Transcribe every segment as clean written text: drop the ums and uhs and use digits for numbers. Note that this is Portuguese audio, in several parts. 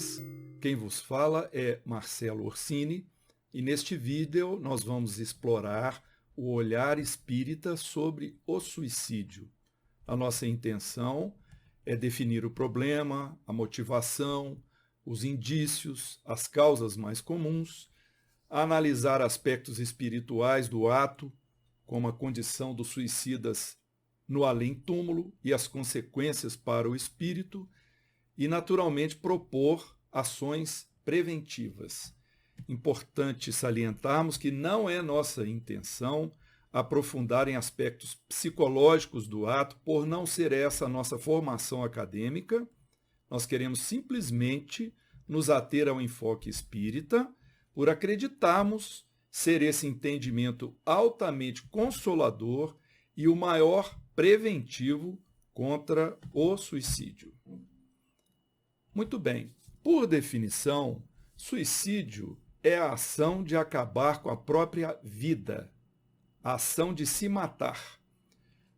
buenas. Quem vos fala é Marcelo Orsini e neste vídeo nós vamos explorar o olhar espírita sobre o suicídio. A nossa intenção é definir o problema, a motivação, os indícios, as causas mais comuns, analisar aspectos espirituais do ato, como a condição dos suicidas no além-túmulo e as consequências para o espírito, e, naturalmente, propor ações preventivas. Importante salientarmos que não é nossa intenção aprofundar em aspectos psicológicos do ato, por não ser essa a nossa formação acadêmica. Nós queremos simplesmente nos ater ao enfoque espírita, por acreditarmos ser esse entendimento altamente consolador e o maior preventivo contra o suicídio. Muito bem, por definição, suicídio é a ação de acabar com a própria vida, a ação de se matar.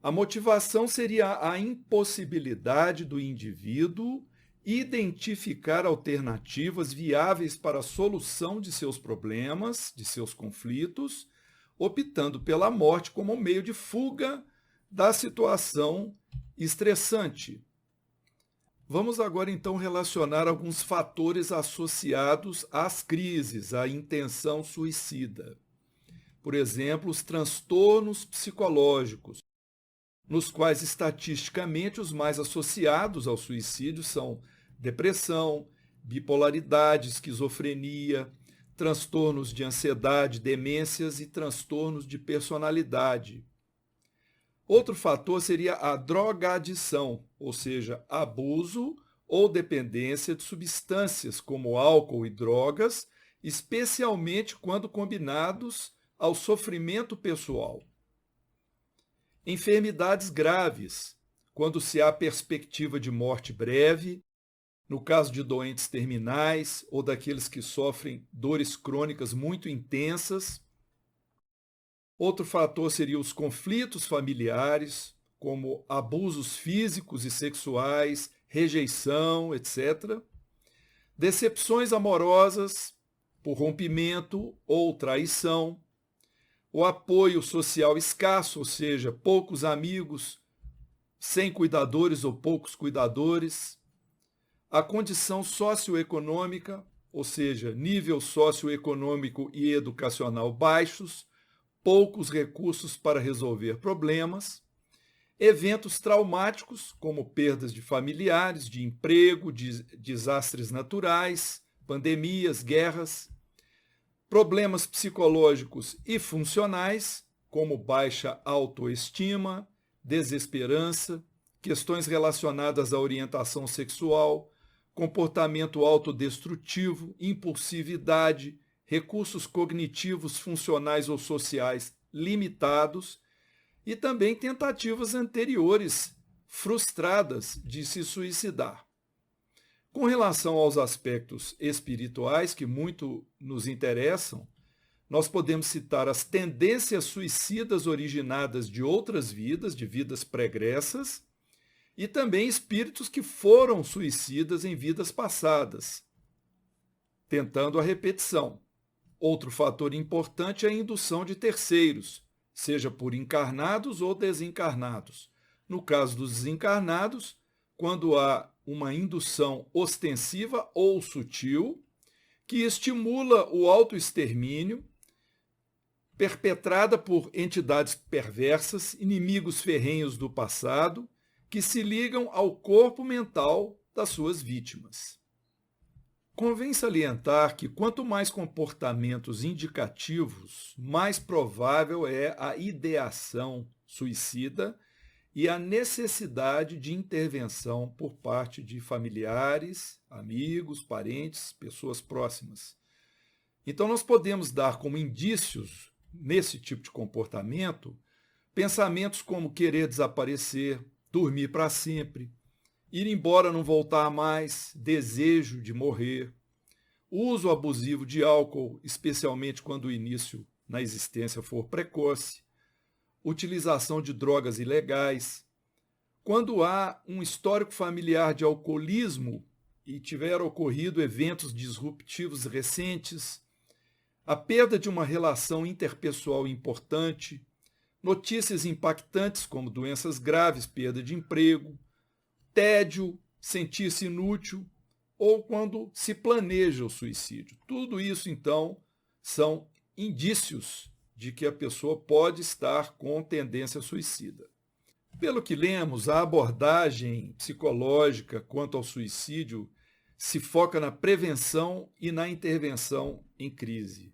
A motivação seria a impossibilidade do indivíduo identificar alternativas viáveis para a solução de seus problemas, de seus conflitos, optando pela morte como meio de fuga da situação estressante. Vamos agora então relacionar alguns fatores associados às crises, à intenção suicida. Por exemplo, os transtornos psicológicos, nos quais estatisticamente os mais associados ao suicídio são depressão, bipolaridade, esquizofrenia, transtornos de ansiedade, demências e transtornos de personalidade. Outro fator seria a drogadição, ou seja, abuso ou dependência de substâncias como álcool e drogas, especialmente quando combinados ao sofrimento pessoal. Enfermidades graves, quando se há perspectiva de morte breve, no caso de doentes terminais ou daqueles que sofrem dores crônicas muito intensas. Outro fator seria os conflitos familiares, como abusos físicos e sexuais, rejeição, etc. Decepções amorosas por rompimento ou traição. O apoio social escasso, ou seja, poucos amigos, sem cuidadores ou poucos cuidadores. A condição socioeconômica, ou seja, nível socioeconômico e educacional baixos, poucos recursos para resolver problemas, eventos traumáticos, como perdas de familiares, de emprego, desastres naturais, pandemias, guerras, problemas psicológicos e funcionais, como baixa autoestima, desesperança, questões relacionadas à orientação sexual, comportamento autodestrutivo, impulsividade, recursos cognitivos, funcionais ou sociais limitados e também tentativas anteriores frustradas de se suicidar. Com relação aos aspectos espirituais que muito nos interessam, nós podemos citar as tendências suicidas originadas de outras vidas, de vidas pregressas, e também espíritos que foram suicidas em vidas passadas, tentando a repetição. Outro fator importante é a indução de terceiros, seja por encarnados ou desencarnados. No caso dos desencarnados, quando há uma indução ostensiva ou sutil, que estimula o autoextermínio, perpetrada por entidades perversas, inimigos ferrenhos do passado, que se ligam ao corpo mental das suas vítimas. Convém salientar que quanto mais comportamentos indicativos, mais provável é a ideação suicida e a necessidade de intervenção por parte de familiares, amigos, parentes, pessoas próximas. Então, nós podemos dar como indícios, nesse tipo de comportamento, pensamentos como querer desaparecer, dormir para sempre, ir embora, não voltar mais, desejo de morrer, uso abusivo de álcool, especialmente quando o início na existência for precoce, utilização de drogas ilegais. Quando há um histórico familiar de alcoolismo e tiveram ocorrido eventos disruptivos recentes, a perda de uma relação interpessoal importante, notícias impactantes como doenças graves, perda de emprego, tédio, sentir-se inútil, ou quando se planeja o suicídio. Tudo isso, então, são indícios de que a pessoa pode estar com tendência suicida. Pelo que lemos, a abordagem psicológica quanto ao suicídio se foca na prevenção e na intervenção em crise.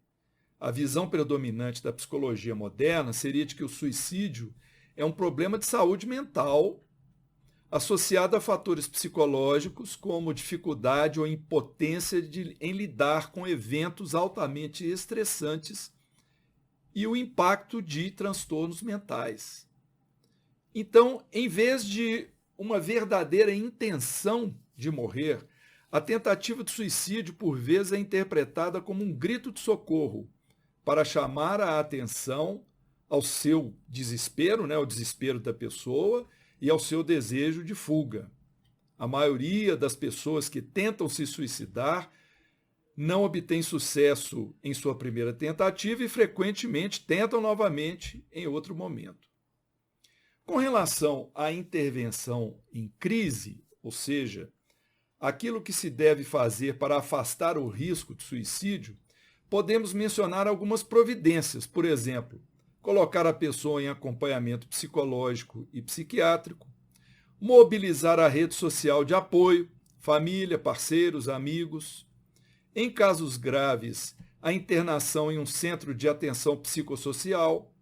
A visão predominante da psicologia moderna seria de que o suicídio é um problema de saúde mental associado a fatores psicológicos como dificuldade ou impotência em lidar com eventos altamente estressantes e o impacto de transtornos mentais. Então, em vez de uma verdadeira intenção de morrer, a tentativa de suicídio, por vezes, é interpretada como um grito de socorro para chamar a atenção ao seu desespero, ao desespero da pessoa e ao seu desejo de fuga. A maioria das pessoas que tentam se suicidar não obtém sucesso em sua primeira tentativa e frequentemente tentam novamente em outro momento. Com relação à intervenção em crise, ou seja, aquilo que se deve fazer para afastar o risco de suicídio, podemos mencionar algumas providências, por exemplo, colocar a pessoa em acompanhamento psicológico e psiquiátrico, mobilizar a rede social de apoio, família, parceiros, amigos. Em casos graves, a internação em um centro de atenção psicossocial,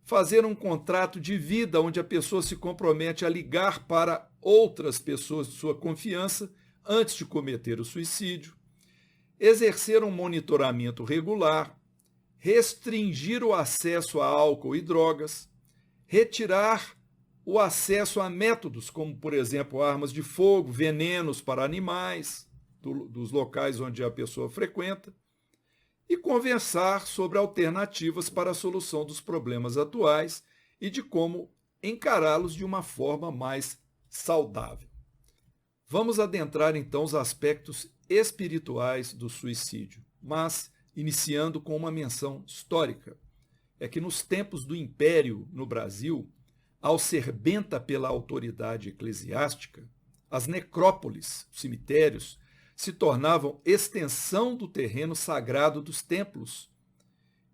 fazer um contrato de vida onde a pessoa se compromete a ligar para outras pessoas de sua confiança antes de cometer o suicídio, exercer um monitoramento regular, restringir o acesso a álcool e drogas, retirar o acesso a métodos como, por exemplo, armas de fogo, venenos para animais, dos locais onde a pessoa frequenta, e conversar sobre alternativas para a solução dos problemas atuais e de como encará-los de uma forma mais saudável. Vamos adentrar então os aspectos espirituais do suicídio, mas iniciando com uma menção histórica. É que nos tempos do Império no Brasil, ao ser benta pela autoridade eclesiástica, as necrópolis, cemitérios, se tornavam extensão do terreno sagrado dos templos.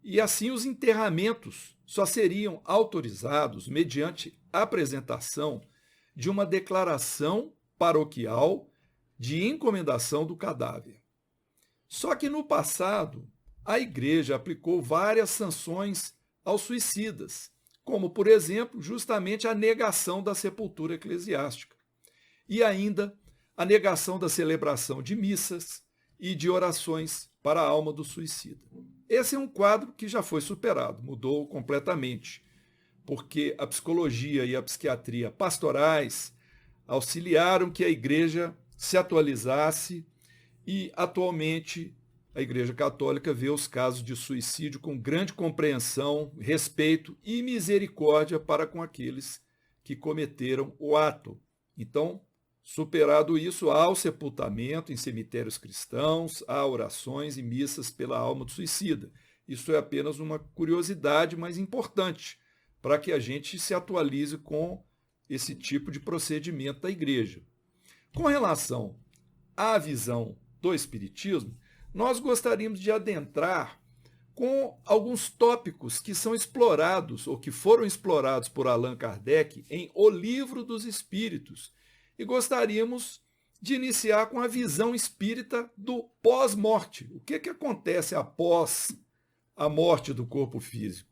E assim os enterramentos só seriam autorizados mediante apresentação de uma declaração paroquial de encomendação do cadáver. Só que no passado, a Igreja aplicou várias sanções aos suicidas, como, por exemplo, justamente a negação da sepultura eclesiástica e ainda a negação da celebração de missas e de orações para a alma do suicida. Esse é um quadro que já foi superado, mudou completamente, porque a psicologia e a psiquiatria pastorais auxiliaram que a Igreja se atualizasse e, atualmente, a Igreja Católica vê os casos de suicídio com grande compreensão, respeito e misericórdia para com aqueles que cometeram o ato. Então, superado isso, há o sepultamento em cemitérios cristãos, há orações e missas pela alma do suicida. Isso é apenas uma curiosidade, mas importante, para que a gente se atualize com esse tipo de procedimento da Igreja. Com relação à visão do Espiritismo, nós gostaríamos de adentrar com alguns tópicos que são explorados, ou que foram explorados por Allan Kardec em O Livro dos Espíritos, e gostaríamos de iniciar com a visão espírita do pós-morte. O que acontece após a morte do corpo físico?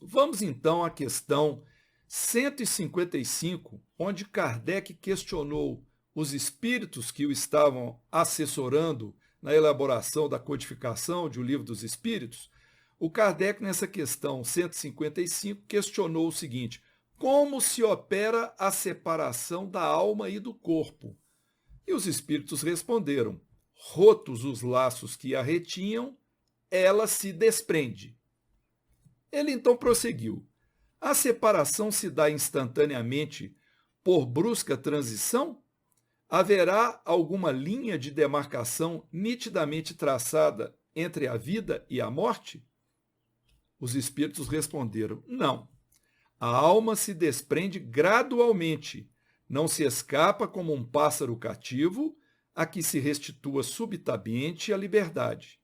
Vamos então à questão 155, onde Kardec questionou os espíritos que o estavam assessorando na elaboração da codificação de O Livro dos Espíritos. O Kardec, nessa questão 155, questionou o seguinte: como se opera a separação da alma e do corpo? E os espíritos responderam: rotos os laços que a retinham, ela se desprende. Ele então prosseguiu: a separação se dá instantaneamente por brusca transição? Haverá alguma linha de demarcação nitidamente traçada entre a vida e a morte? Os espíritos responderam: não. A alma se desprende gradualmente, não se escapa como um pássaro cativo, a que se restitua subitamente à liberdade.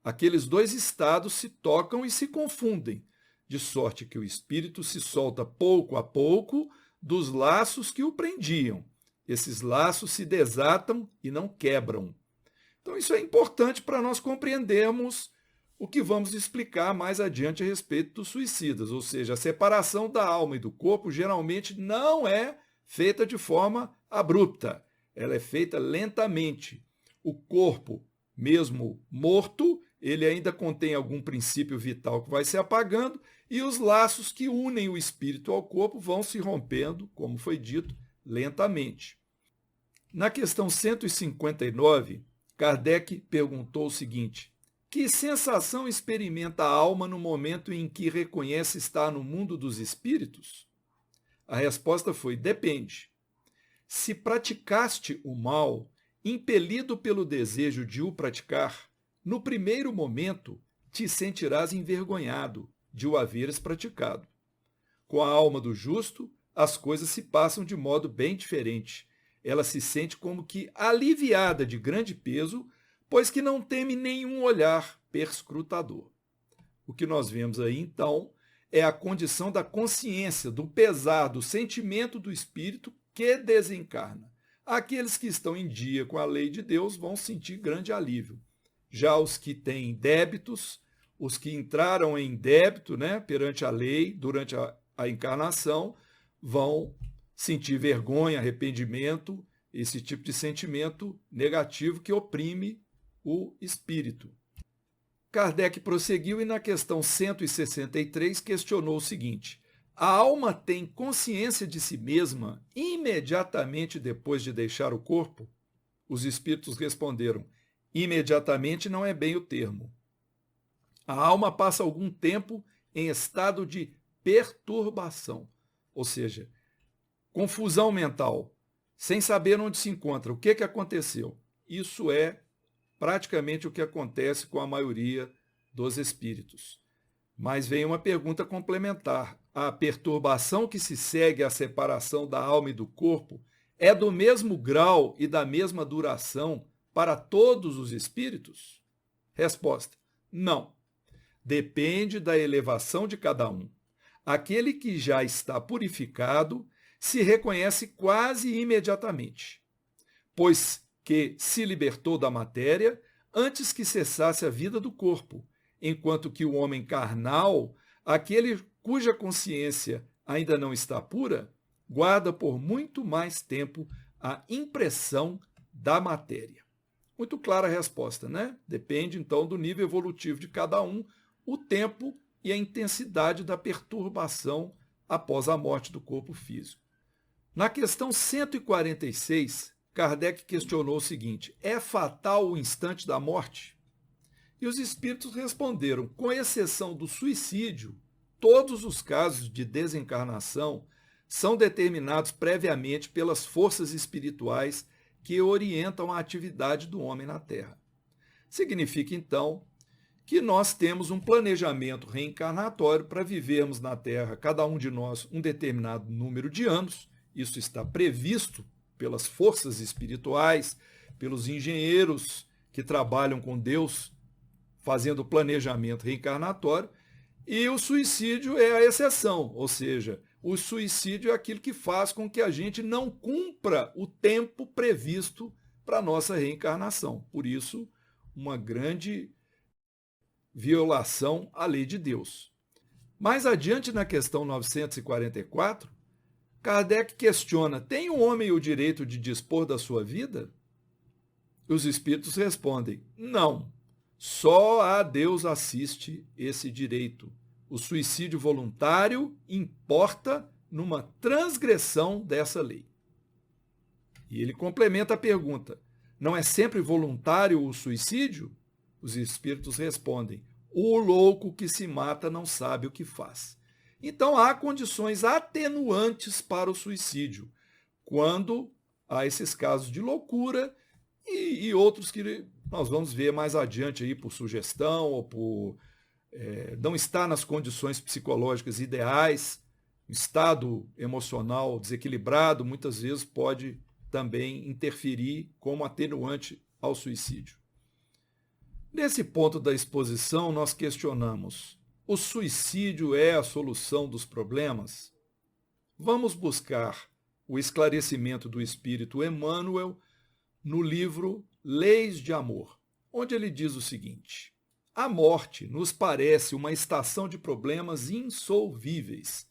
Aqueles dois estados se tocam e se confundem, de sorte que o espírito se solta pouco a pouco dos laços que o prendiam. Esses laços se desatam e não quebram. Então, isso é importante para nós compreendermos o que vamos explicar mais adiante a respeito dos suicidas, ou seja, a separação da alma e do corpo geralmente não é feita de forma abrupta, ela é feita lentamente. O corpo, mesmo morto, ele ainda contém algum princípio vital que vai se apagando e os laços que unem o espírito ao corpo vão se rompendo, como foi dito, lentamente. Na questão 159, Kardec perguntou o seguinte: que sensação experimenta a alma no momento em que reconhece estar no mundo dos espíritos? A resposta foi: depende. Se praticaste o mal, impelido pelo desejo de o praticar, no primeiro momento te sentirás envergonhado de o haveres praticado. Com a alma do justo, as coisas se passam de modo bem diferente. Ela se sente como que aliviada de grande peso, pois que não teme nenhum olhar perscrutador. O que nós vemos aí, então, é a condição da consciência, do pesar, do sentimento do espírito que desencarna. Aqueles que estão em dia com a lei de Deus vão sentir grande alívio. Já os que têm débitos, os que entraram em débito, perante a lei durante a encarnação, vão sentir vergonha, arrependimento, esse tipo de sentimento negativo que oprime o espírito. Kardec prosseguiu e na questão 163 questionou o seguinte: a alma tem consciência de si mesma imediatamente depois de deixar o corpo? Os espíritos responderam: imediatamente não é bem o termo. A alma passa algum tempo em estado de perturbação, ou seja, confusão mental, sem saber onde se encontra, o que aconteceu. Isso é praticamente o que acontece com a maioria dos espíritos. Mas vem uma pergunta complementar: a perturbação que se segue à separação da alma e do corpo é do mesmo grau e da mesma duração para todos os espíritos? Resposta: não. Depende da elevação de cada um. Aquele que já está purificado se reconhece quase imediatamente, pois que se libertou da matéria antes que cessasse a vida do corpo, enquanto que o homem carnal, aquele cuja consciência ainda não está pura, guarda por muito mais tempo a impressão da matéria. Muito clara a resposta, né? Depende, então, do nível evolutivo de cada um, o tempo e a intensidade da perturbação após a morte do corpo físico. Na questão 146, Kardec questionou o seguinte: é fatal o instante da morte? E os espíritos responderam: com exceção do suicídio, todos os casos de desencarnação são determinados previamente pelas forças espirituais que orientam a atividade do homem na Terra. Significa, então, que nós temos um planejamento reencarnatório para vivermos na Terra, cada um de nós, um determinado número de anos. Isso está previsto pelas forças espirituais, pelos engenheiros que trabalham com Deus, fazendo planejamento reencarnatório, e o suicídio é a exceção, ou seja, o suicídio é aquilo que faz com que a gente não cumpra o tempo previsto para a nossa reencarnação. Por isso, uma grande violação à lei de Deus. Mais adiante, na questão 944, Kardec questiona: tem o homem o direito de dispor da sua vida? Os espíritos respondem: não. Só a Deus assiste esse direito. O suicídio voluntário importa numa transgressão dessa lei. E ele complementa a pergunta: não é sempre voluntário o suicídio? Os espíritos respondem: o louco que se mata não sabe o que faz. Então há condições atenuantes para o suicídio, quando a esses casos de loucura e outros que nós vamos ver mais adiante aí por sugestão ou por não estar nas condições psicológicas ideais, estado emocional desequilibrado, muitas vezes pode também interferir como atenuante ao suicídio. Nesse ponto da exposição, nós questionamos: o suicídio é a solução dos problemas? Vamos buscar o esclarecimento do Espírito Emmanuel no livro Leis de Amor, onde ele diz o seguinte: a morte nos parece uma estação de problemas insolvíveis,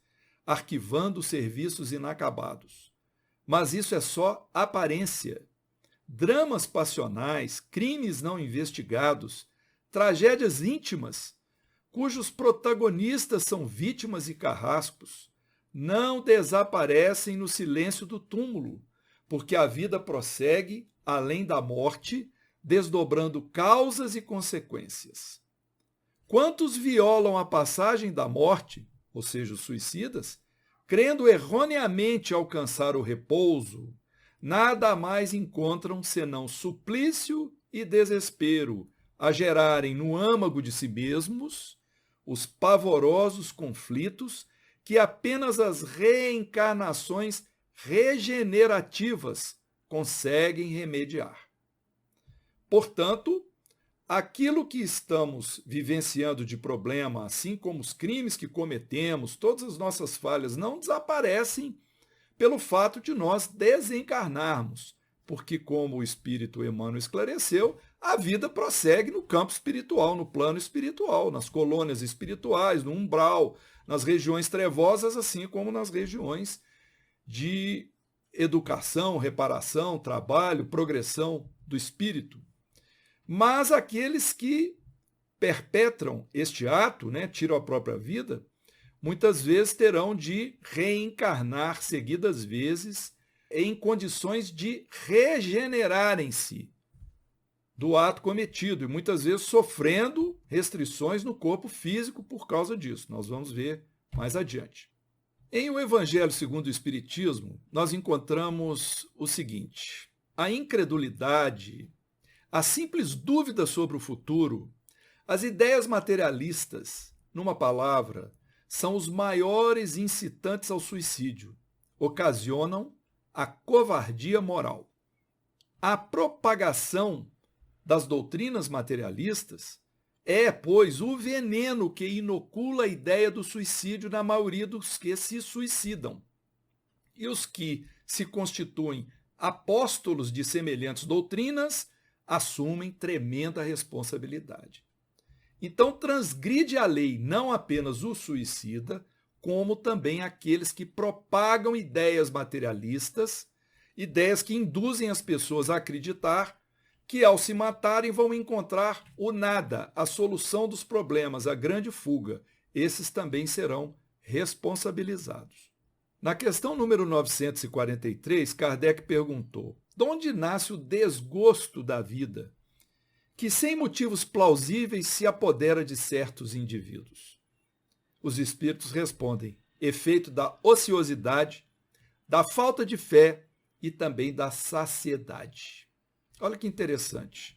arquivando serviços inacabados. Mas isso é só aparência. Dramas passionais, crimes não investigados, tragédias íntimas, cujos protagonistas são vítimas e carrascos, não desaparecem no silêncio do túmulo, porque a vida prossegue além da morte, desdobrando causas e consequências. Quantos violam a passagem da morte, ou seja, os suicidas, crendo erroneamente alcançar o repouso, nada mais encontram senão suplício e desespero, a gerarem no âmago de si mesmos os pavorosos conflitos que apenas as reencarnações regenerativas conseguem remediar. Portanto, aquilo que estamos vivenciando de problema, assim como os crimes que cometemos, todas as nossas falhas, não desaparecem pelo fato de nós desencarnarmos, porque, como o Espírito Emmanuel esclareceu, a vida prossegue no campo espiritual, no plano espiritual, nas colônias espirituais, no umbral, nas regiões trevosas, assim como nas regiões de educação, reparação, trabalho, progressão do espírito. Mas aqueles que perpetram este ato, tiram a própria vida, muitas vezes terão de reencarnar seguidas vezes em condições de regenerarem-se do ato cometido e muitas vezes sofrendo restrições no corpo físico por causa disso. Nós vamos ver mais adiante. Em O Evangelho segundo o Espiritismo, nós encontramos o seguinte: a incredulidade, a simples dúvida sobre o futuro, as ideias materialistas, numa palavra, são os maiores incitantes ao suicídio, ocasionam a covardia moral. A propagação das doutrinas materialistas é, pois, o veneno que inocula a ideia do suicídio na maioria dos que se suicidam. E os que se constituem apóstolos de semelhantes doutrinas assumem tremenda responsabilidade. Então, transgride a lei não apenas o suicida, como também aqueles que propagam ideias materialistas, ideias que induzem as pessoas a acreditar que, ao se matarem, vão encontrar o nada, a solução dos problemas, a grande fuga. Esses também serão responsabilizados. Na questão número 943, Kardec perguntou: de onde nasce o desgosto da vida, que sem motivos plausíveis se apodera de certos indivíduos? Os espíritos respondem: efeito da ociosidade, da falta de fé e também da saciedade. Olha que interessante.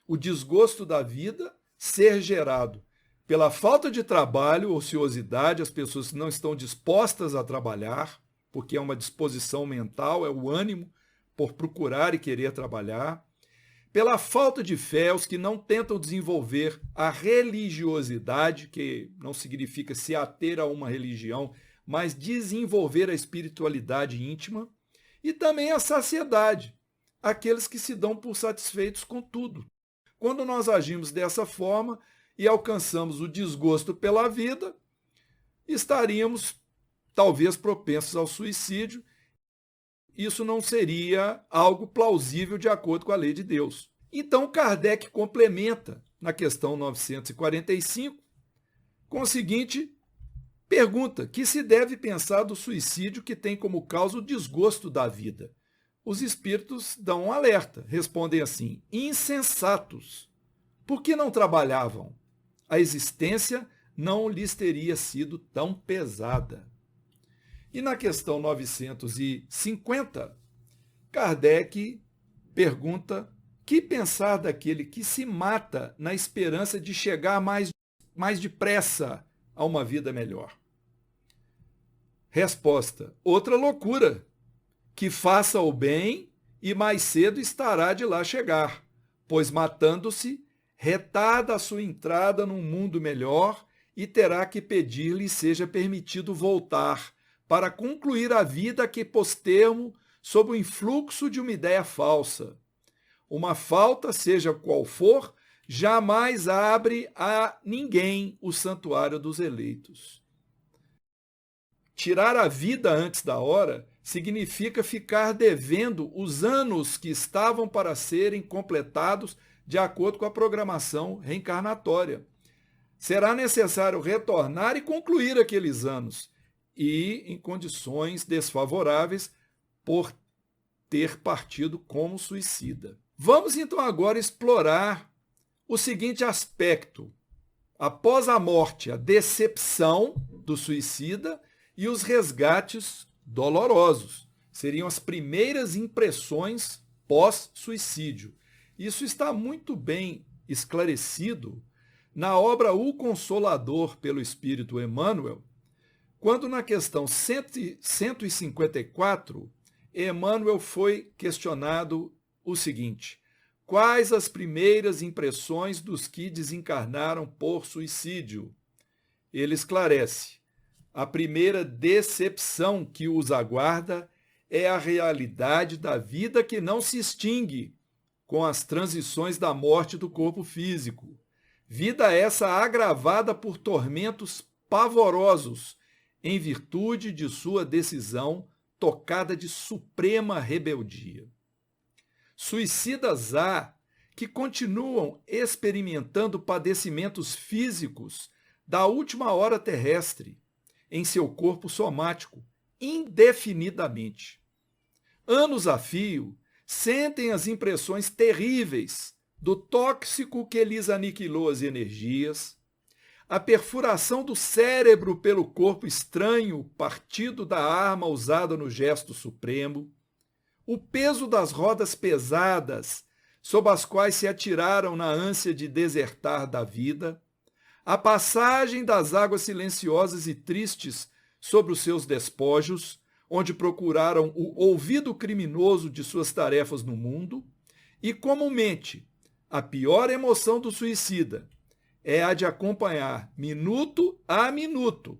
O desgosto da vida ser gerado pela falta de trabalho, ociosidade, as pessoas que não estão dispostas a trabalhar, porque é uma disposição mental, é o ânimo por procurar e querer trabalhar. Pela falta de fé, os que não tentam desenvolver a religiosidade, que não significa se ater a uma religião, mas desenvolver a espiritualidade íntima. E também a saciedade, aqueles que se dão por satisfeitos com tudo. Quando nós agimos dessa forma e alcançamos o desgosto pela vida, estaríamos talvez propensos ao suicídio. Isso não seria algo plausível de acordo com a lei de Deus. Então, Kardec complementa na questão 945 com a seguinte pergunta: que se deve pensar do suicídio que tem como causa o desgosto da vida? Os espíritos dão um alerta, respondem assim: insensatos, por que não trabalhavam? A existência não lhes teria sido tão pesada. E na questão 950, Kardec pergunta: que pensar daquele que se mata na esperança de chegar mais depressa a uma vida melhor? Resposta: outra loucura, que faça o bem e mais cedo estará de lá chegar, pois matando-se, retarda a sua entrada num mundo melhor e terá que pedir-lhe seja permitido voltar para concluir a vida que pôs termo sob o influxo de uma ideia falsa. Uma falta, seja qual for, jamais abre a ninguém o santuário dos eleitos. Tirar a vida antes da hora significa ficar devendo os anos que estavam para serem completados de acordo com a programação reencarnatória. Será necessário retornar e concluir aqueles anos, e em condições desfavoráveis por ter partido como suicida. Vamos então agora explorar o seguinte aspecto: após a morte, a decepção do suicida e os resgates dolorosos. Seriam as primeiras impressões pós-suicídio. Isso está muito bem esclarecido na obra O Consolador pelo Espírito Emmanuel, quando na questão 154, Emmanuel foi questionado o seguinte: quais as primeiras impressões dos que desencarnaram por suicídio? Ele esclarece: a primeira decepção que os aguarda é a realidade da vida que não se extingue com as transições da morte do corpo físico. Vida essa agravada por tormentos pavorosos, em virtude de sua decisão tocada de suprema rebeldia. Suicidas há que continuam experimentando padecimentos físicos da última hora terrestre em seu corpo somático, indefinidamente. Anos a fio, sentem as impressões terríveis do tóxico que lhes aniquilou as energias, a perfuração do cérebro pelo corpo estranho partido da arma usada no gesto supremo, o peso das rodas pesadas sob as quais se atiraram na ânsia de desertar da vida, a passagem das águas silenciosas e tristes sobre os seus despojos, onde procuraram o ouvido criminoso de suas tarefas no mundo, e, comumente, a pior emoção do suicida é a de acompanhar, minuto a minuto,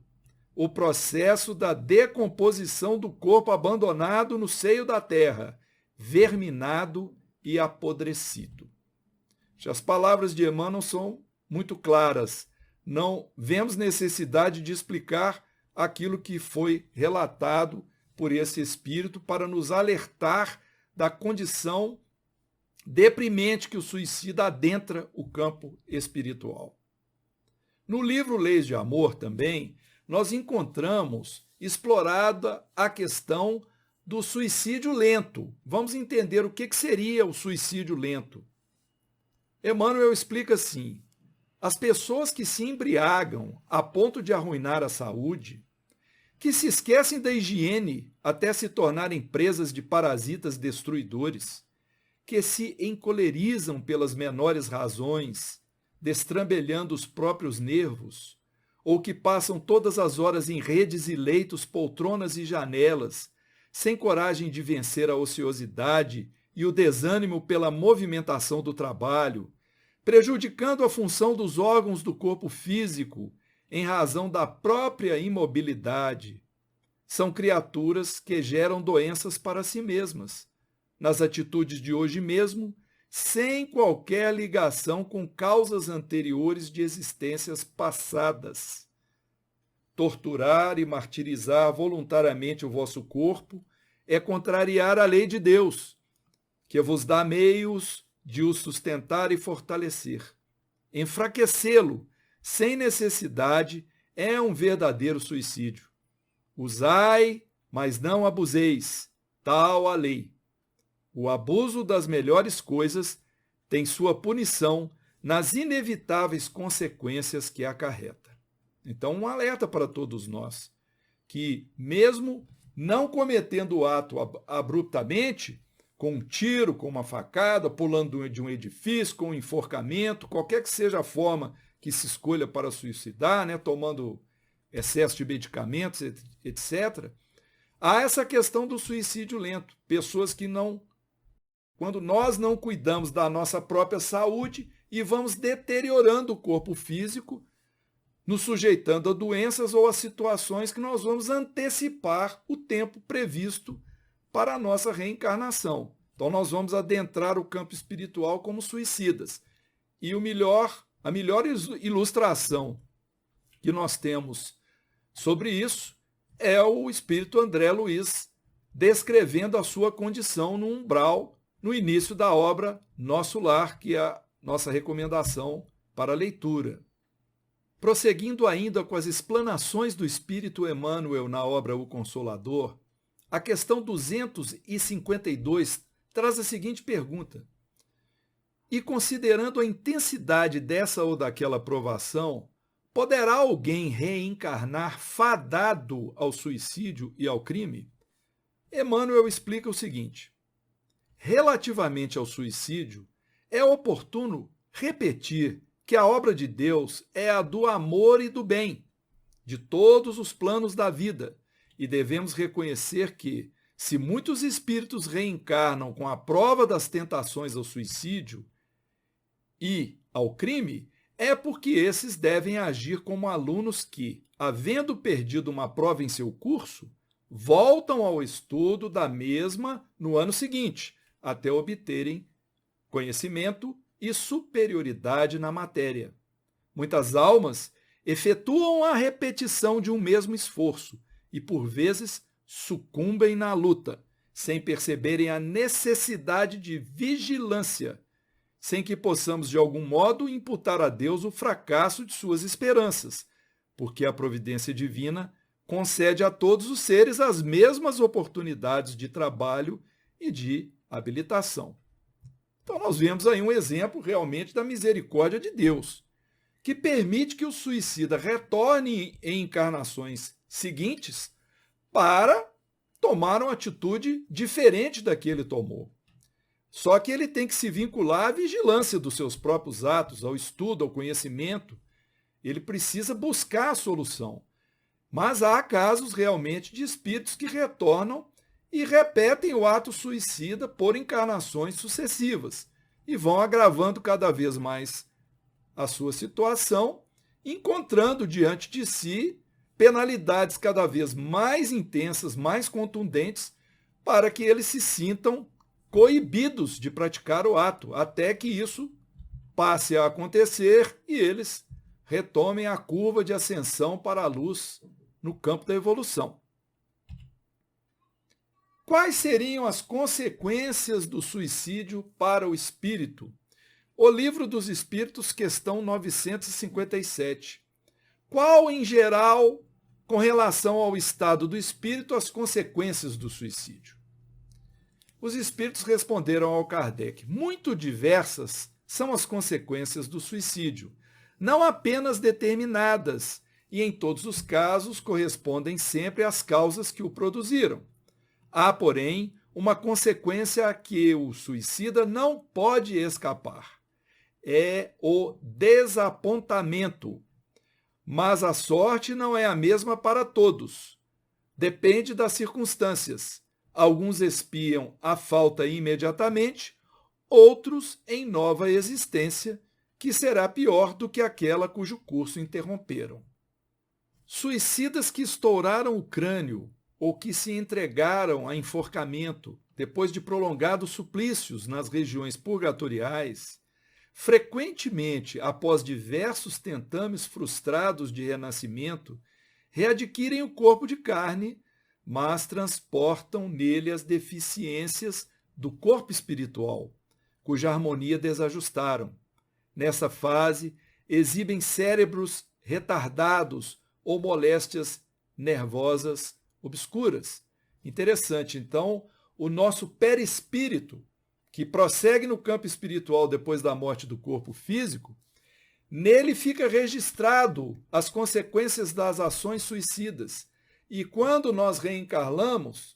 o processo da decomposição do corpo abandonado no seio da terra, verminado e apodrecido. As palavras de Emmanuel são muito claras. Não vemos necessidade de explicar aquilo que foi relatado por esse espírito para nos alertar da condição deprimente que o suicida adentra o campo espiritual. No livro Leis de Amor também, nós encontramos explorada a questão do suicídio lento. Vamos entender o que seria o suicídio lento. Emmanuel explica assim: as pessoas que se embriagam a ponto de arruinar a saúde, que se esquecem da higiene até se tornarem presas de parasitas destruidores, que se encolerizam pelas menores razões, destrambelhando os próprios nervos, ou que passam todas as horas em redes e leitos, poltronas e janelas, sem coragem de vencer a ociosidade e o desânimo pela movimentação do trabalho, prejudicando a função dos órgãos do corpo físico em razão da própria imobilidade. São criaturas que geram doenças para si mesmas, nas atitudes de hoje mesmo, sem qualquer ligação com causas anteriores de existências passadas. Torturar e martirizar voluntariamente o vosso corpo é contrariar a lei de Deus, que vos dá meios de o sustentar e fortalecer. Enfraquecê-lo, sem necessidade, é um verdadeiro suicídio. Usai, mas não abuseis, tal a lei. O abuso das melhores coisas tem sua punição nas inevitáveis consequências que acarreta. Então, um alerta para todos nós, que mesmo não cometendo o ato abruptamente, com um tiro, com uma facada, pulando de um edifício, com um enforcamento, qualquer que seja a forma que se escolha para suicidar, né, tomando excesso de medicamentos, etc. Há essa questão do suicídio lento. Pessoas que não, quando nós não cuidamos da nossa própria saúde e vamos deteriorando o corpo físico, nos sujeitando a doenças ou a situações que nós vamos antecipar o tempo previsto para a nossa reencarnação. Então nós vamos adentrar o campo espiritual como suicidas. E a melhor ilustração que nós temos sobre isso é o espírito André Luiz descrevendo a sua condição no umbral no início da obra Nosso Lar, que é a nossa recomendação para a leitura. Prosseguindo ainda com as explanações do espírito Emmanuel na obra O Consolador, a questão 252 traz a seguinte pergunta: e considerando a intensidade dessa ou daquela provação, poderá alguém reencarnar fadado ao suicídio e ao crime? Emmanuel explica o seguinte: relativamente ao suicídio, é oportuno repetir que a obra de Deus é a do amor e do bem, de todos os planos da vida, e devemos reconhecer que, se muitos espíritos reencarnam com a prova das tentações ao suicídio e ao crime, é porque esses devem agir como alunos que, havendo perdido uma prova em seu curso, voltam ao estudo da mesma no ano seguinte, até obterem conhecimento e superioridade na matéria. Muitas almas efetuam a repetição de um mesmo esforço e, por vezes, sucumbem na luta, sem perceberem a necessidade de vigilância, sem que possamos, de algum modo, imputar a Deus o fracasso de suas esperanças, porque a providência divina concede a todos os seres as mesmas oportunidades de trabalho e de habilitação. Então nós vemos aí um exemplo realmente da misericórdia de Deus, que permite que o suicida retorne em encarnações seguintes para tomar uma atitude diferente da que ele tomou. Só que ele tem que se vincular à vigilância dos seus próprios atos, ao estudo, ao conhecimento. Ele precisa buscar a solução. Mas há casos realmente de espíritos que retornam e repetem o ato suicida por encarnações sucessivas e vão agravando cada vez mais a sua situação, encontrando diante de si penalidades cada vez mais intensas, mais contundentes, para que eles se sintam coibidos de praticar o ato, até que isso passe a acontecer e eles retomem a curva de ascensão para a luz no campo da evolução. Quais seriam as consequências do suicídio para o espírito? O Livro dos Espíritos, questão 957. Qual, em geral, com relação ao estado do espírito, as consequências do suicídio? Os espíritos responderam ao Kardec: muito diversas são as consequências do suicídio, não apenas determinadas, e em todos os casos correspondem sempre às causas que o produziram. Há, porém, uma consequência a que o suicida não pode escapar. É o desapontamento. Mas a sorte não é a mesma para todos. Depende das circunstâncias. Alguns expiam a falta imediatamente, outros em nova existência, que será pior do que aquela cujo curso interromperam. Suicidas que estouraram o crânio ou que se entregaram a enforcamento depois de prolongados suplícios nas regiões purgatoriais, frequentemente, após diversos tentames frustrados de renascimento, readquirem o corpo de carne, mas transportam nele as deficiências do corpo espiritual, cuja harmonia desajustaram. Nessa fase, exibem cérebros retardados ou moléstias nervosas obscuras. Interessante, então, o nosso perispírito, que prossegue no campo espiritual depois da morte do corpo físico, nele fica registrado as consequências das ações suicidas. E quando nós reencarnamos,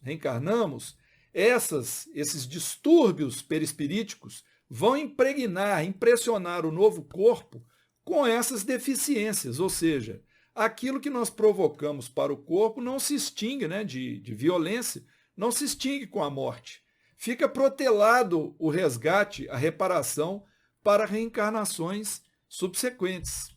Esses distúrbios perispiríticos vão impressionar o novo corpo com essas deficiências, ou seja, aquilo que nós provocamos para o corpo não se extingue, né, de violência, não se extingue com a morte. Fica protelado o resgate, a reparação para reencarnações subsequentes.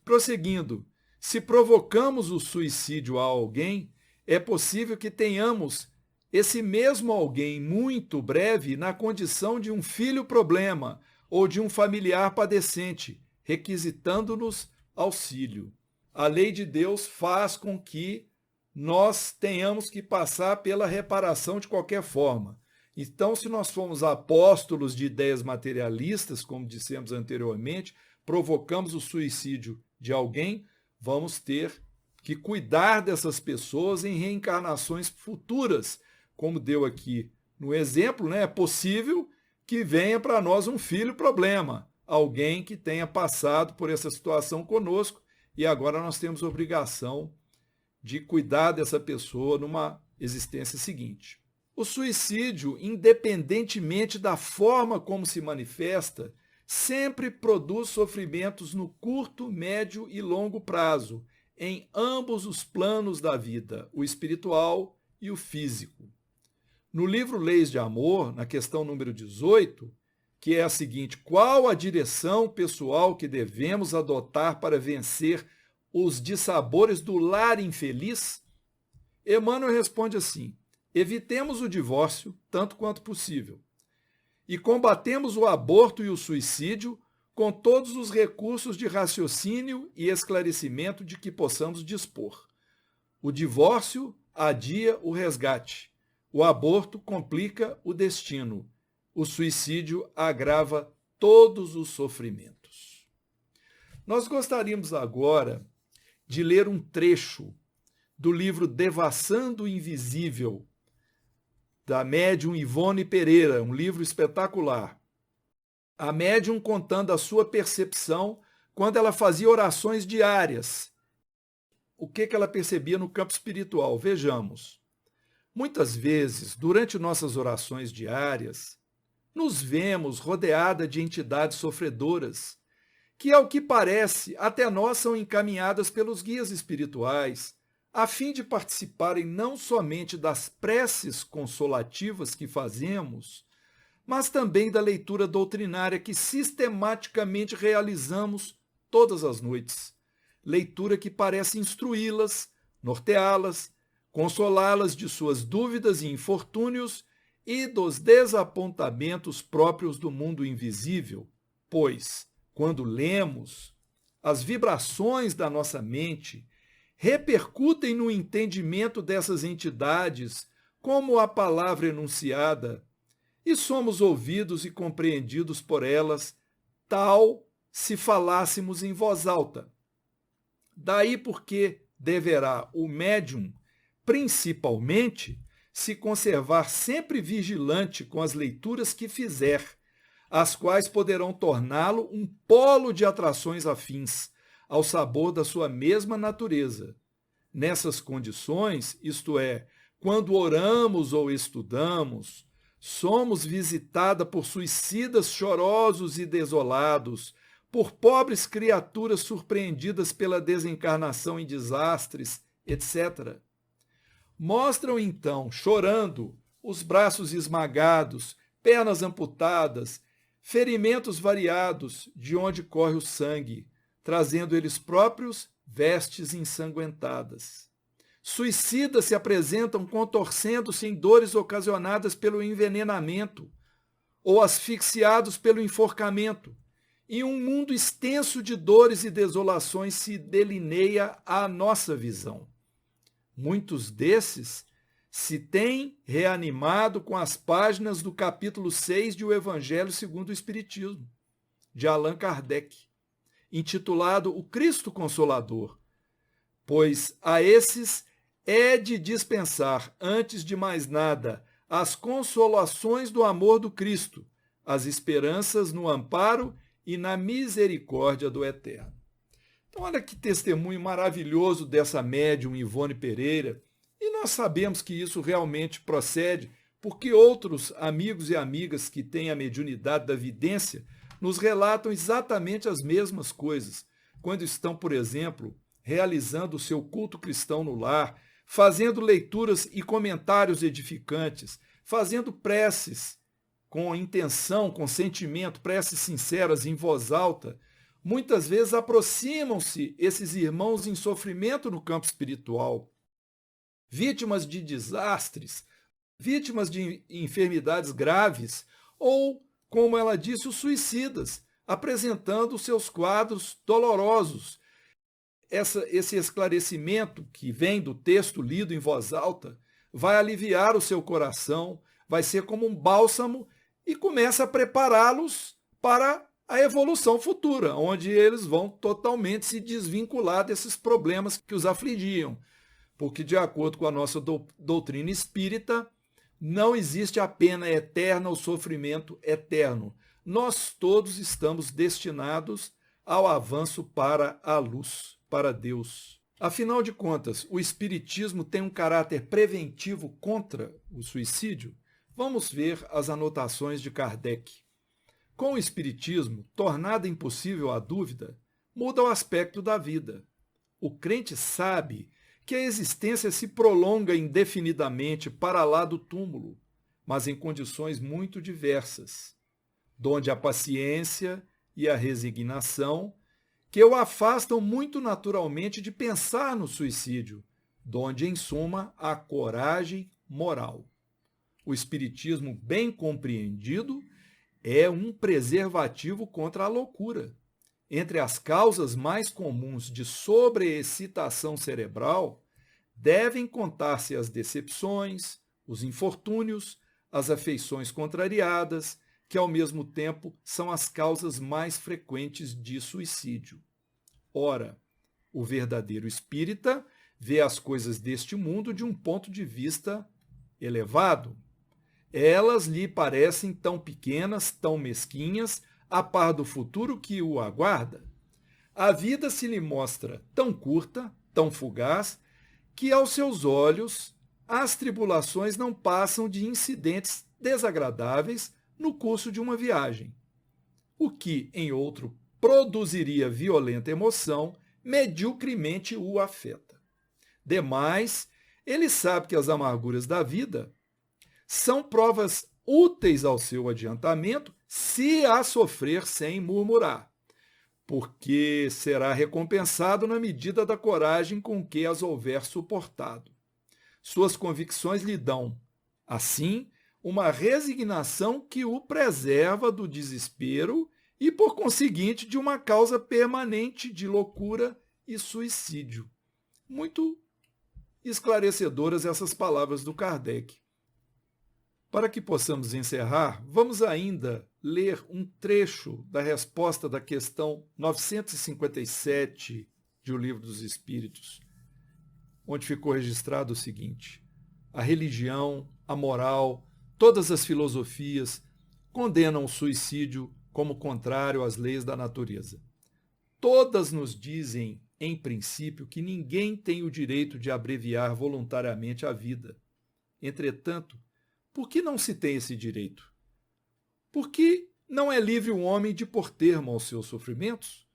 Prosseguindo, se provocamos o suicídio a alguém, é possível que tenhamos esse mesmo alguém muito breve na condição de um filho problema ou de um familiar padecente, requisitando-nos auxílio. A lei de Deus faz com que nós tenhamos que passar pela reparação de qualquer forma. Então, se nós formos apóstolos de ideias materialistas, como dissemos anteriormente, provocamos o suicídio de alguém, vamos ter que cuidar dessas pessoas em reencarnações futuras. Como deu aqui no exemplo, né? É possível que venha para nós um filho problema, alguém que tenha passado por essa situação conosco e agora nós temos obrigação de cuidar dessa pessoa numa existência seguinte. O suicídio, independentemente da forma como se manifesta, sempre produz sofrimentos no curto, médio e longo prazo, em ambos os planos da vida, o espiritual e o físico. No livro Leis de Amor, na questão número 18, que é a seguinte: qual a direção pessoal que devemos adotar para vencer os dissabores do lar infeliz? Emmanuel responde assim: evitemos o divórcio tanto quanto possível e combatemos o aborto e o suicídio com todos os recursos de raciocínio e esclarecimento de que possamos dispor. O divórcio adia o resgate. O aborto complica o destino. O suicídio agrava todos os sofrimentos. Nós gostaríamos agora de ler um trecho do livro Devassando o Invisível, da médium Ivone Pereira, um livro espetacular. A médium contando a sua percepção quando ela fazia orações diárias. O que ela percebia no campo espiritual? Vejamos. Muitas vezes, durante nossas orações diárias, nos vemos rodeada de entidades sofredoras, que, ao que parece, até nós são encaminhadas pelos guias espirituais, a fim de participarem não somente das preces consolativas que fazemos, mas também da leitura doutrinária que sistematicamente realizamos todas as noites. Leitura que parece instruí-las, norteá-las, consolá-las de suas dúvidas e infortúnios e dos desapontamentos próprios do mundo invisível, pois, quando lemos, as vibrações da nossa mente repercutem no entendimento dessas entidades como a palavra enunciada, e somos ouvidos e compreendidos por elas, tal se falássemos em voz alta. Daí porque deverá o médium, principalmente, se conservar sempre vigilante com as leituras que fizer, as quais poderão torná-lo um polo de atrações afins, ao sabor da sua mesma natureza. Nessas condições, isto é, quando oramos ou estudamos, somos visitada por suicidas chorosos e desolados, por pobres criaturas surpreendidas pela desencarnação em desastres, etc. Mostram então, chorando, os braços esmagados, pernas amputadas, ferimentos variados, de onde corre o sangue, trazendo eles próprios vestes ensanguentadas. Suicidas se apresentam contorcendo-se em dores ocasionadas pelo envenenamento ou asfixiados pelo enforcamento, e um mundo extenso de dores e desolações se delineia à nossa visão. Muitos desses se têm reanimado com as páginas do capítulo 6 de O Evangelho segundo o Espiritismo, de Allan Kardec, intitulado O Cristo Consolador, pois a esses é de dispensar, antes de mais nada, as consolações do amor do Cristo, as esperanças no amparo e na misericórdia do Eterno. Então, olha que testemunho maravilhoso dessa médium Ivone Pereira, e nós sabemos que isso realmente procede porque outros amigos e amigas que têm a mediunidade da vidência nos relatam exatamente as mesmas coisas, quando estão, por exemplo, realizando o seu culto cristão no lar, fazendo leituras e comentários edificantes, fazendo preces com intenção, com sentimento, preces sinceras em voz alta. Muitas vezes aproximam-se esses irmãos em sofrimento no campo espiritual, vítimas de desastres, vítimas de enfermidades graves ou, como ela disse, os suicidas, apresentando seus quadros dolorosos. Esse esclarecimento que vem do texto lido em voz alta vai aliviar o seu coração, vai ser como um bálsamo e começa a prepará-los para a evolução futura, onde eles vão totalmente se desvincular desses problemas que os afligiam. Porque, de acordo com a nossa doutrina espírita, não existe a pena eterna, o sofrimento eterno. Nós todos estamos destinados ao avanço para a luz, para Deus. Afinal de contas, o Espiritismo tem um caráter preventivo contra o suicídio? Vamos ver as anotações de Kardec. Com o Espiritismo, tornada impossível a dúvida, muda o aspecto da vida. O crente sabe que a existência se prolonga indefinidamente para lá do túmulo, mas em condições muito diversas, donde a paciência e a resignação que o afastam muito naturalmente de pensar no suicídio, donde, em suma, a coragem moral. O Espiritismo, bem compreendido, é um preservativo contra a loucura. Entre as causas mais comuns de sobreexcitação cerebral, devem contar-se as decepções, os infortúnios, as afeições contrariadas, que ao mesmo tempo são as causas mais frequentes de suicídio. Ora, o verdadeiro espírita vê as coisas deste mundo de um ponto de vista elevado. Elas lhe parecem tão pequenas, tão mesquinhas, a par do futuro que o aguarda. A vida se lhe mostra tão curta, tão fugaz, que aos seus olhos as tribulações não passam de incidentes desagradáveis no curso de uma viagem. O que em outro produziria violenta emoção, mediocremente o afeta. Demais, ele sabe que as amarguras da vida são provas úteis ao seu adiantamento se a sofrer sem murmurar, porque será recompensado na medida da coragem com que as houver suportado. Suas convicções lhe dão, assim, uma resignação que o preserva do desespero e, por conseguinte, de uma causa permanente de loucura e suicídio. Muito esclarecedoras essas palavras do Kardec. Para que possamos encerrar, vamos ainda ler um trecho da resposta da questão 957 de O Livro dos Espíritos, onde ficou registrado o seguinte: a religião, a moral, todas as filosofias condenam o suicídio como contrário às leis da natureza. Todas nos dizem, em princípio, que ninguém tem o direito de abreviar voluntariamente a vida. Entretanto, por que não se tem esse direito? Porque não é livre o homem de pôr termo aos seus sofrimentos?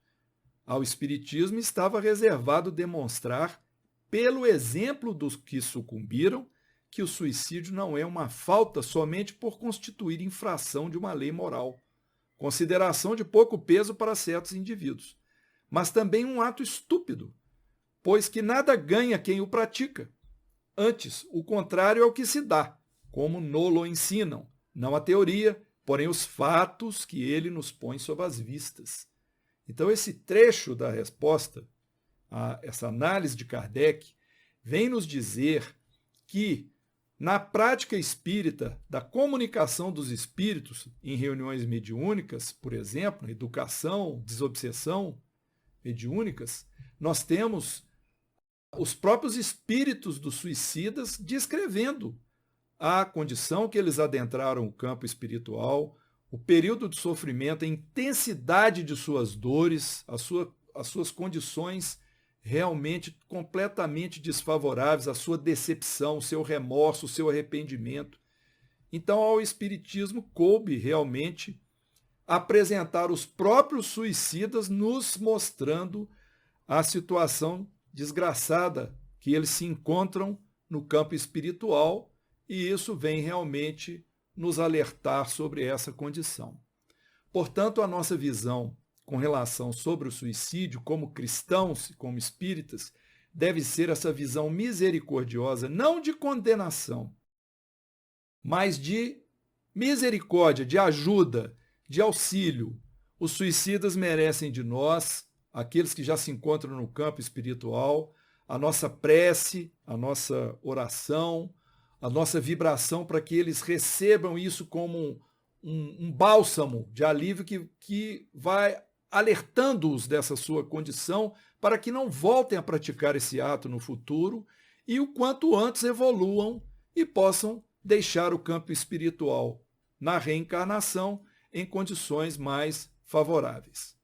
Ao Espiritismo estava reservado demonstrar, pelo exemplo dos que sucumbiram, que o suicídio não é uma falta somente por constituir infração de uma lei moral, consideração de pouco peso para certos indivíduos, mas também um ato estúpido, pois que nada ganha quem o pratica. Antes, o contrário é o que se dá, como nolo ensinam, não a teoria, porém os fatos que ele nos põe sob as vistas. Então, esse trecho da resposta a essa análise de Kardec vem nos dizer que, na prática espírita da comunicação dos espíritos em reuniões mediúnicas, por exemplo, educação, desobsessão mediúnicas, nós temos os próprios espíritos dos suicidas descrevendo a condição que eles adentraram o campo espiritual, o período de sofrimento, a intensidade de suas dores, as suas condições realmente completamente desfavoráveis, a sua decepção, o seu remorso, o seu arrependimento. Então, ao Espiritismo coube realmente apresentar os próprios suicidas, nos mostrando a situação desgraçada que eles se encontram no campo espiritual, e isso vem realmente nos alertar sobre essa condição. Portanto, a nossa visão com relação sobre o suicídio, como cristãos, como espíritas, deve ser essa visão misericordiosa, não de condenação, mas de misericórdia, de ajuda, de auxílio. Os suicidas merecem de nós, aqueles que já se encontram no campo espiritual, a nossa prece, a nossa oração, a nossa vibração para que eles recebam isso como um bálsamo de alívio que vai alertando-os dessa sua condição para que não voltem a praticar esse ato no futuro e o quanto antes evoluam e possam deixar o campo espiritual na reencarnação em condições mais favoráveis.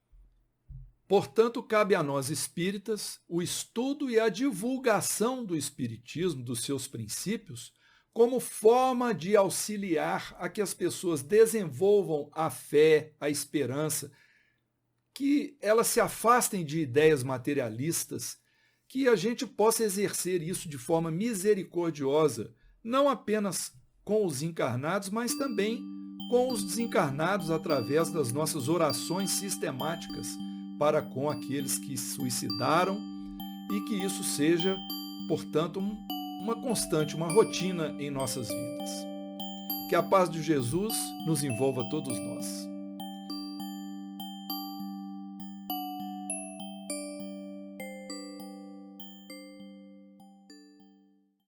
Portanto, cabe a nós espíritas o estudo e a divulgação do espiritismo, dos seus princípios, como forma de auxiliar a que as pessoas desenvolvam a fé, a esperança, que elas se afastem de ideias materialistas, que a gente possa exercer isso de forma misericordiosa, não apenas com os encarnados, mas também com os desencarnados através das nossas orações sistemáticas para com aqueles que se suicidaram e que isso seja, portanto, uma constante, uma rotina em nossas vidas. Que a paz de Jesus nos envolva todos nós.